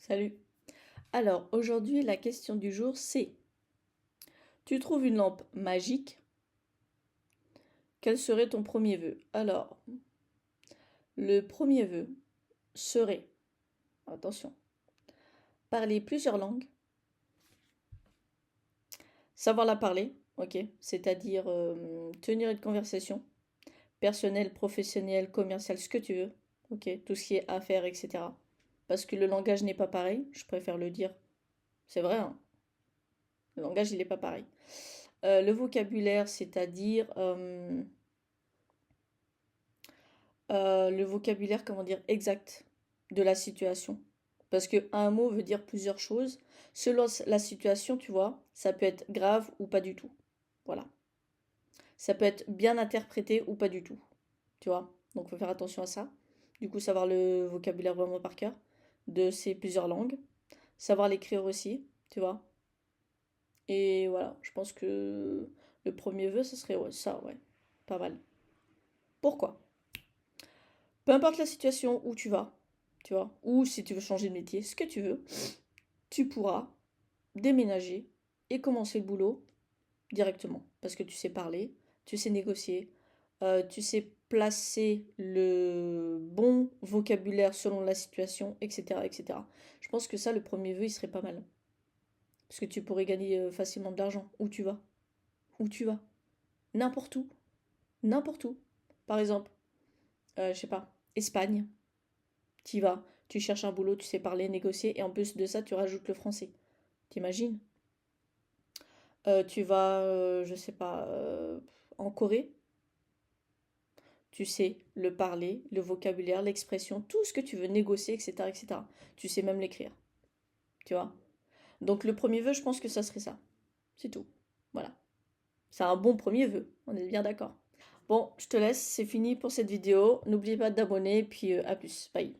Salut. Alors, aujourd'hui, la question du jour, c'est, tu trouves une lampe magique, quel serait ton premier vœu? Alors, le premier vœu serait, attention, parler plusieurs langues, savoir la parler, ok, c'est-à-dire tenir une conversation, personnelle, professionnelle, commerciale, ce que tu veux, ok, tout ce qui est affaires, etc. Parce que le langage n'est pas pareil, je préfère le dire, c'est vrai, hein, le langage, il n'est pas pareil. Le vocabulaire, c'est-à-dire le vocabulaire, comment dire, exact de la situation. Parce que un mot veut dire plusieurs choses. Selon la situation, tu vois, ça peut être grave ou pas du tout. Voilà. Ça peut être bien interprété ou pas du tout. Tu vois. Donc, il faut faire attention à ça. Du coup, savoir le vocabulaire vraiment par cœur de ces plusieurs langues. Savoir l'écrire aussi, tu vois. Et voilà, je pense que le premier vœu, ce serait ouais, ça, ouais. Pas mal. Pourquoi? Peu importe la situation où tu vas, tu vois, ou si tu veux changer de métier, ce que tu veux, tu pourras déménager et commencer le boulot directement. Parce que tu sais parler, tu sais négocier, tu sais placer le bon vocabulaire selon la situation, etc., etc. Je pense que ça, le premier vœu, il serait pas mal. Parce que tu pourrais gagner facilement de l'argent. Où tu vas? Où tu vas? N'importe où. N'importe où. Par exemple, je sais pas, Espagne. Tu vas, tu cherches un boulot, tu sais parler, négocier, et en plus de ça, tu rajoutes le français. T'imagines? Tu vas, je sais pas, en Corée, tu sais le parler, le vocabulaire, l'expression, tout ce que tu veux négocier, etc., etc. Tu sais même l'écrire, tu vois? Donc le premier vœu, je pense que ça serait ça. C'est tout. Voilà. C'est un bon premier vœu, on est bien d'accord. Bon, je te laisse, c'est fini pour cette vidéo. N'oublie pas de t'abonner, puis à plus. Bye.